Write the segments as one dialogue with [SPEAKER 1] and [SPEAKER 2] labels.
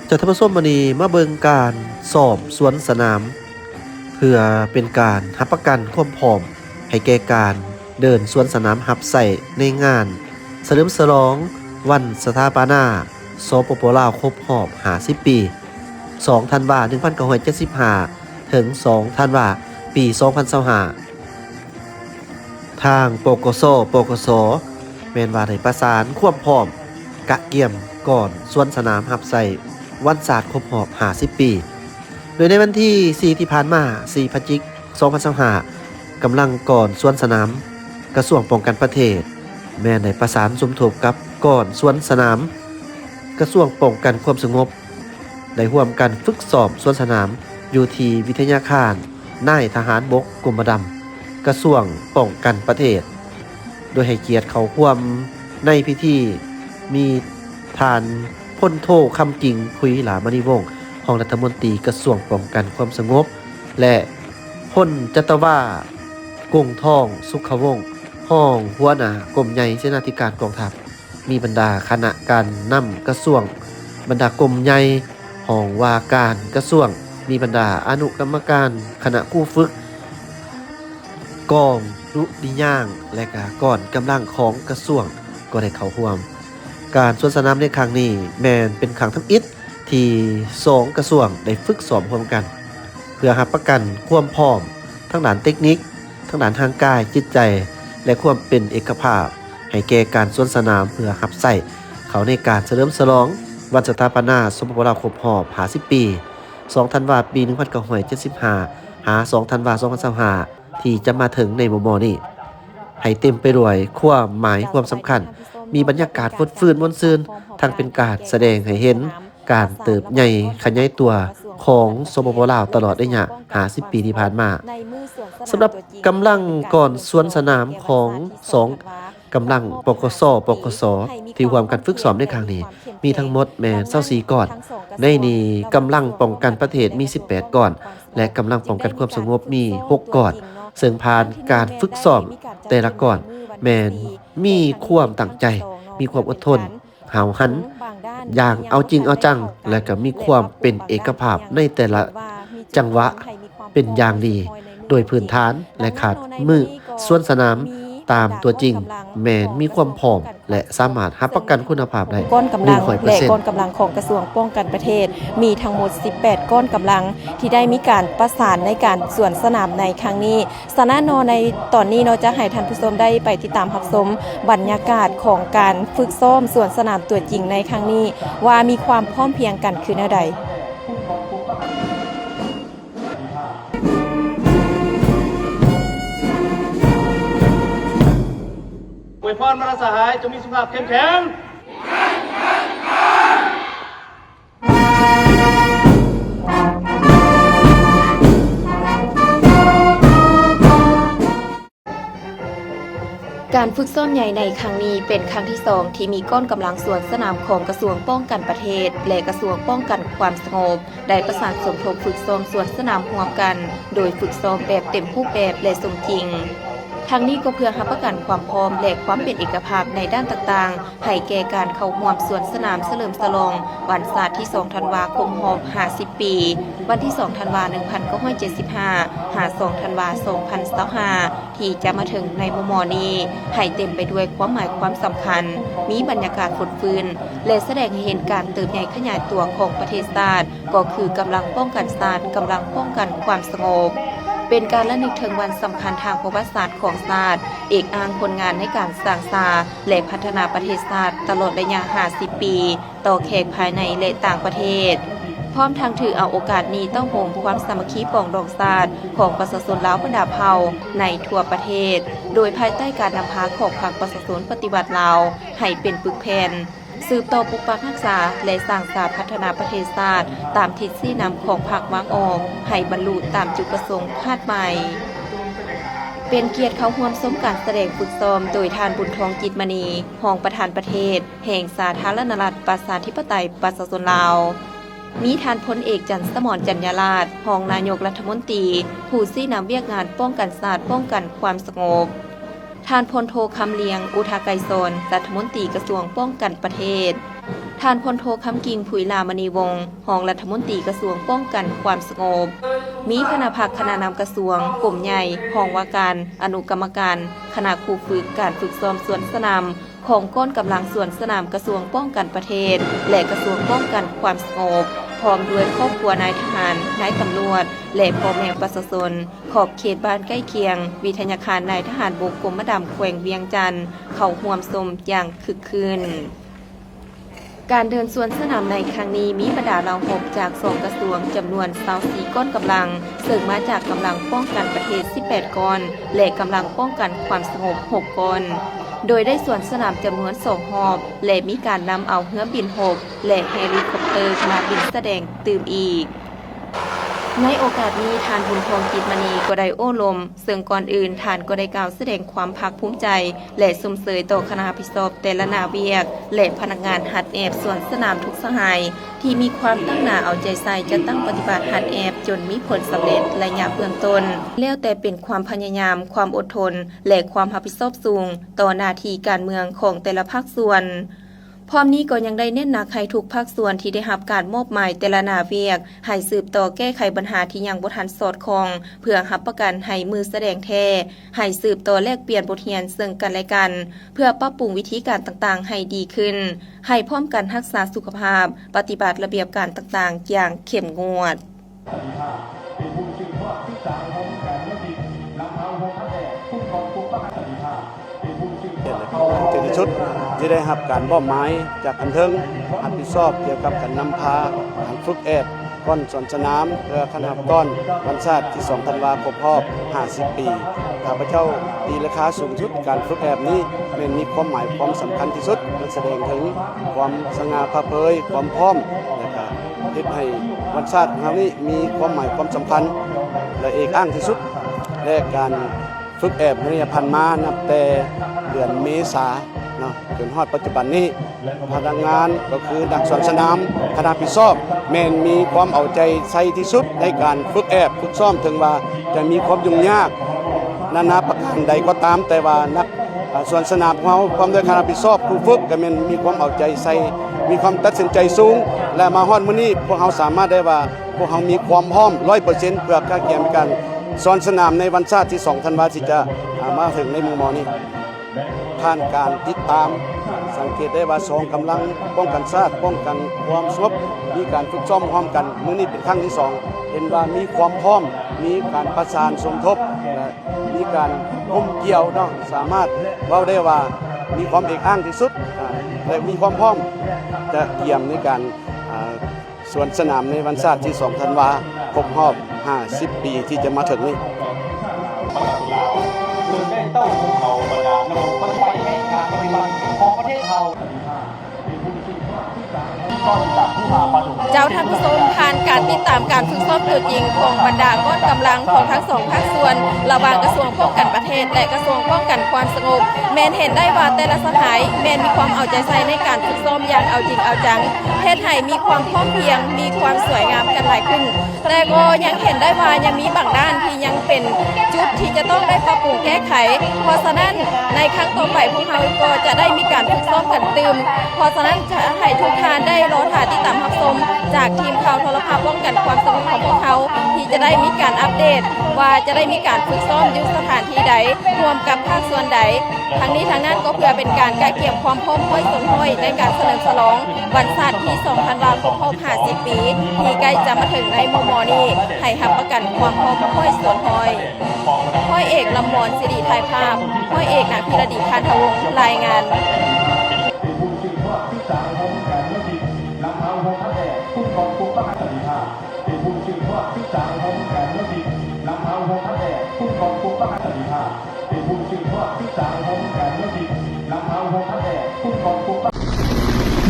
[SPEAKER 1] จะท่านผู้ชมมื้อนี้มาเบิ่งการซ้อมสวนสนามเพื่อเป็นการรับประกันความพร้อมให้แก่การเดินสวนสนามรับใช้ในงานเฉลิมฉลองวันสถาปนาสปป.ลาวครบรอบ50 ปี2ธันวาคม1975ถึง2ธันวาคมปี2025ทางปกสแม่นว่าได้ประสานความพร้อมกะเกียมก่อนสวนสนามรับใช้วันศาสตร์ครบรอบ50 ปี โดยในวันที่ 4 ที่ผ่านมา 4 พฤศจิกายน 2025กำลังก่อนสวนสนามกระทรวงป้องกันประเทศแม่นได้ประสานสมทบกับก่อนสวนสนามกระทรวงป้องกันความสงบได้ร่วมกันฝึกซ้อมสวนสนามอยู่ที่วิทยาคารนายทหารบกกรมดำกระทรวงป้องกันประเทศโดยให้เกียรติเขาร่วมในพิธีมีทานพลโทคำจริงคุยหลามณีวงศ์รองรัฐมนตรีกระทรวงป้องกันความสงบและพลจัตวากงทองสุขวงศ์ห้องหัวหน้ากรมใหญ่เสนาธิการกองทัพมีบรรดาคณะการนำกระทรวงบรรดากรมใหญ่ห้องว่าการกระทรวงมีบรรดาอนุกรรมการคณะผู้ฝึกกองดุริยางค์และก็ก่อนกำลังของกระทรวงก็ได้เข้าร่วมการสวนสนามในครั้งนี้แม้นเป็นครั้งทำอิฐที่2กระทรวงได้ฝึกซ้อมร่วมกันเพื่อรับประกันความพร้อมทั้งด้านเทคนิคทั้งด้านทางกายจิตใจและความเป็นเอกภาพให้แก่การสวนสนามเพื่อรับใช้เขาในการเฉลิมฉลองวันสถาปนาสมปป.ลาวครบรอบ50 ปี2ธันวาคมปี1975หา2ธันวาคม2025ที่จะมาถึงในมุมมองนี้ให้เต็มไปด้วยความหมายความสำคัญมีบรรยากาศฟดฟื้นม่วนซื่นทั้งเป็นการแสดงให้เห็นการเติบใหญ่ขยายตัวของสปป.ลาวตลอดระยะ50 ปีที่ผ่านมาสำหรับกำลังก่อนสวนสนามของ2กำลังปกสที่ร่วมกันฝึกซ้อมในครั้งนี้มีทั้งหมดแม่น24ก้อนในนี้กำลังป้องกันประเทศมี18ก้อนและกำลังป้องกันความสงบมี6ก้อนซึ่งผ่านการฝึกซ้อมแต่ละก้อนแม่นมีความตั้งใจมีความอดทนหาวหันอย่างเอาจริงเอาจังและก็มีความเป็นเอกภาพในแต่ละจังหวะเป็นอย่างดีโดยพื้นฐานและขาดมือสวนสนามตามตัวจริงแม้นมีความพร้อมและสามารถรับประกันคุณภาพได้
[SPEAKER 2] ก้อนกำลังและก้อน
[SPEAKER 1] 100%
[SPEAKER 2] กำลังของกระทรวงป้องกันประเทศมีทั้งหมด18ก้อนกำลังที่ได้มีการประสานในการสวนสนามในครั้งนี้สนานในตอนนี้เนาะจะให้ท่านผู้ชมได้ไปติดตามรับชมบรรยากาศของการฝึกซ้อมสวนสนามตัวจริงในครั้งนี้ว่ามีความพร้อมเพรียงกันคือแนวใด
[SPEAKER 3] อวยพรมาสหายจงมีสุขภาพเข้มแข็ง
[SPEAKER 2] การฝึกซ้อมใหญ่ในครั้งนี้เป็นครั้งที่2ที่มีก้อนกำลังสวนสนามของกระทรวงป้องกันประเทศและกระทรวงป้องกันความสงบได้ประสานสมทบฝึกซ้อมสวนสนามร่วมกันโดยฝึกซ้อมแบบเต็มรูปแบบและสมจริงทั้งนี้ก็เพื่อรับประกันความพร้อมและความเป็นเอกภาพในด้านต่างๆให้แก่การเข้าร่วมสวนสนามเฉลิมฉลองวันศาสตร์ที่2ธันวาคมรอบ50 ปีวันที่2ธันวาคม1975หา2ธันวาคม2025ที่จะมาถึงในมุมมองนี้ให้เต็มไปด้วยความหมายความสำคัญมีบรรยากาศฝนฟื้นและแสดงให้เห็นการเติบใหญ่ขยายตัวของประเทศชาติก็คือกำลังป้องกันชาติกำลังป้องกันความสงบเป็นการระลึกถึงวันสำคัญทางประวัติศาสตร์ของชาติเอกอ้างผลงานในการสร้างสาและพัฒนาประเทศชาติตลอดระยะ50 ปีต่อแขกภายในและต่างประเทศพร้อมทางถือเอาโอกาสนี้ต้องโหมความสามัคคีปองดองชาติของประชาชนลาวบรรดาเผ่าในทั่วประเทศโดยภายใต้การนำพาของพรรคประชาชนปฏิวัติลาวให้เป็นปึกแผ่นสืบต่อปกปักรักษาและสร้างสรรค์พัฒนาประเทศชาติตามทิศชี้นำของพรรควางออกให้บรรลุตามจุดประสงค์คาดหมายเป็นเกียรติเข้าร่วมชมการแสดงฝึกซ้อมโดยท่านบุญทองจิตมณีรองประธานประเทศแห่งสาธารณรัฐประชาธิปไตยประชาชนลาวมีท่านพลเอกจันทร์สมรจันยราชรองนายกรัฐมนตรีผู้ชี้นำเวียกงานป้องกันชาติป้องกันความสงบท่านพลโทคำเลียงอุทาไกรสนรัฐมนตรีกระทรวงป้องกันประเทศ ท่านพลโทคำกิ่ง ผุยลามณีวงศ์รองรัฐมนตรีกระทรวงป้องกันความสงบ มีคณะพักคณะนำกระทรวงกลุ่มใหญ่รองว่าการอนุกรรมการคณะครูฝึกการฝึกซ้อมสวนสนามของก้นกำลังสวนสนามกระทรวงป้องกันประเทศ และกระทรวงป้องกันความสงบพร้อมด้วยครอบครัวนายทหารนายตำรวจและพ่อแม่ประชาชนขอบเขตบ้านใกล้เคียง วิทยาคารนายทหารบกกรมดำแขวงเวียงจันทน์เข้าร่วมชมอย่างคึกคืน การเดินสวนสนามในครั้งนี้มีบรรดาเหล่าหบจาก2กระทรวงจำนวน24ก้อนกำลังซึ่งมาจากกำลังป้องกันประเทศ18ก้อนและกำลังป้องกันความสงบ6ก้อนโดยได้สวนสนามจำนวน2หอบและมีการนำเอาเรือบิน6และเฮลิคอปเตอร์มาบินแสดงตื่มอีกในโอกาสนี้ทานบุญทองกิจมณีก็ได้โอ้ลมซึ่งก่อนอื่นทานก็ได้กล่าวแสดงความภาคภูมิใจและสมเสยต่อคณะพิศอบแต่ละนาเวียกและพนักงานหัดแอบสวนสนามทุกสหายที่มีความตั้งหน้าเอาใจใส่จะตั้งปฏิบัติหัดแอบจนมีผลสำเร็จและยะเบื้องต้นแล้วแต่เป็นความพยายามความอดทนและความรับผิดชอบสูงต่อหน้าที่การเมืองของแต่ละภาคส่วนพร้อมนี้ก็ยังได้เน้นหนักให้ทุกภาคส่วนที่ได้รับการมอบหมายแต่ละหน้าเวียกให้สืบต่อแก้ไขปัญหาที่ยังบ่ทันสอดคล้องเพื่อรับประกันให้มือแสดงแท้ให้สืบต่อแลกเปลี่ยนบทเรียนซึ่งกันและกันเพื่อปรับปรุงวิธีการต่างๆให้ดีขึ้นให้พร้อมกันรักษาสุขภาพปฏิบัติระเบียบการต่างๆอย่างเข้มงวด
[SPEAKER 4] ถึงที่สุดที่ได้รับการมอบหมายจากอันเทิงรับผิดชอบเกี่ยวกับการนำพาการฝึกแอบก้อนสวนสนามเพื่อคณะก้อนวันชาติที่2ธันวาคมครบรอบ50 ปีข้าพเจ้าตีราคาสูงสุดการฝึกแอบนี้เป็นมีความหมายความสำคัญที่สุดมันแสดงถึงความสง่าผ่าเผยความพร้อมและก็เฮ็ดให้วันชาติของเรานี้มีความหมายความสำคัญและเอกอ้างที่สุดและการฝึกแอบระยะพันมานับแต่เดือนเมษาจนฮอดปัจจุบันนี้พนักงานก็คือนักสวนสนามคณะพิศอบแม่นมีความเอาใจใส่ที่สุดในการฝึกแอบฝึกซ้อมถึงว่าจะมีความยุ่งยากนานาประการใดก็ตามแต่ว่านักสวนสนามของเราพร้อมด้วยคณะพิศอบผู้ฝึกก็แม่นมีความเอาใจใส่มีความตัดสินใจสูงและมาฮอดมื้อนี้พวกเราสามารถได้ว่าพวกเรามีความพร้อม 100% เพื่อการเกี่ยมกันสวนสนามในวันชาติที่2ธันวาคมที่จะมาถึงในมุมมองนี้ผ่านการติดตามสังเกตได้ว่า2กำลังป้องกันชาติป้องกันความสงบมีการฝึกซ้อมพร้อมกันมื้อนี้เป็นครั้งที่2เห็นว่ามีความพร้อมมีการประสานสมทบและมีการก้มเกี่ยวสามารถเว้าได้ว่ามีความเอกอ้างที่สุดและมีความพร้อมจะเตรียมในการสวนสนามในวันชาติที่2ธันวาคมครบรอบ50 ปีที่จะมาถึงนี้
[SPEAKER 3] ต้องภูเขาบรรดาระบบปัจจัยให้การปฏิบัติของประเทศเรา
[SPEAKER 2] เจ้าท่านผู้ชมผ่านการติดตามการฝึกซ้อมตัวจริงของบรรดาก้อนกำลังของทั้ง2ภาคส่วนระหว่างกระทรวงป้องกันประเทศและกระทรวงป้องกันความสงบแมนเห็นได้ว่าแต่ละสหายแมนมีความเอาใจใส่ในการฝึกซ้อมอย่างเอาจริงเอาจังเฮ็ดให้มีความพร้อมเพรียงมีความสวยงามกันหลายขึ้นแต่ก็ยังเห็นได้ว่ายังมีบางด้านที่ยังเป็นจุดที่จะต้องได้ปรับปรุงแก้ไขเพราะฉะนั้นในครั้งต่อไปพวกเราก็จะได้มีการฝึกซ้อมกันเติมเพราะฉะนั้นจะให้ทุกท่านได้รอถ่ายติดตามรับชมจากทีมข่าวโทรภาพป้องกันความสงบของพวกเขาที่จะได้มีการอัปเดตว่าจะได้มีการฝึกซ้อมอยู่สถานที่ใดรวมกับภาคส่วนใดทั้งนี้ทั้งนั้นก็เพื่อเป็นการใกล้เคียงความพร้อมห้อยสนห้อยในการเฉลิมฉลองวันชาติที่2ธันวาคมครบ50 ปีที่ใกล้จะมาถึงในมุมมอนี้ให้รับประกันความพร้อมห้อยสนห้อยเอกลำมอนสิริไทยภาพห้อยเอกณพิรดีคานทวงศ์รายงาน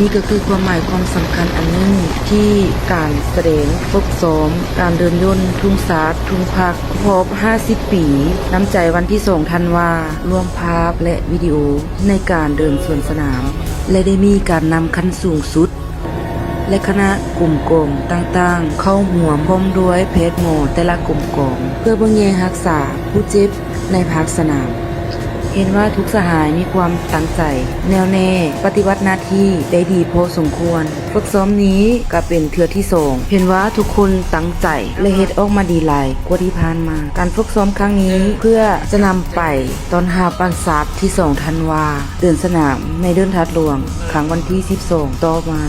[SPEAKER 5] นี่ก็คือความหมายความสำคัญอันหนึ่งที่การแสดงฝึกซ้อมการเดินย่นทุ่งสาดทุ่งพักครบ50 ปีน้ำใจวันที่2ธันวารวมภาพและวิดีโอในการเดินสวนสนามและได้มีการนำขั้นสูงสุดและคณะกลุ่มกองต่างๆเข้าห่วมพร้อมด้วยแพทย์หมอแต่ละกลุ่มกองเพื่อเบิ่งแยงรักษาผู้เจ็บในภาคสนาม เห็นว่าทุกสหายมีความตั้งใจ แน่วแน่ปฏิบัติหน้าที่ได้ดีพอสมควรฝึกซ้อมนี้ก็เป็นเทื่อที่2เห็นว่าทุกคนตั้งใจและเฮ็ดออกมาดีหลายกว่าที่ผ่านมาการฝึกซ้อมครั้งนี้เพื่อจะนำไปตอนหาปันศาสตร์ที่2ธันวาเดินสนามในเดินทัดหลวงครั้งวันที่12ต่อมา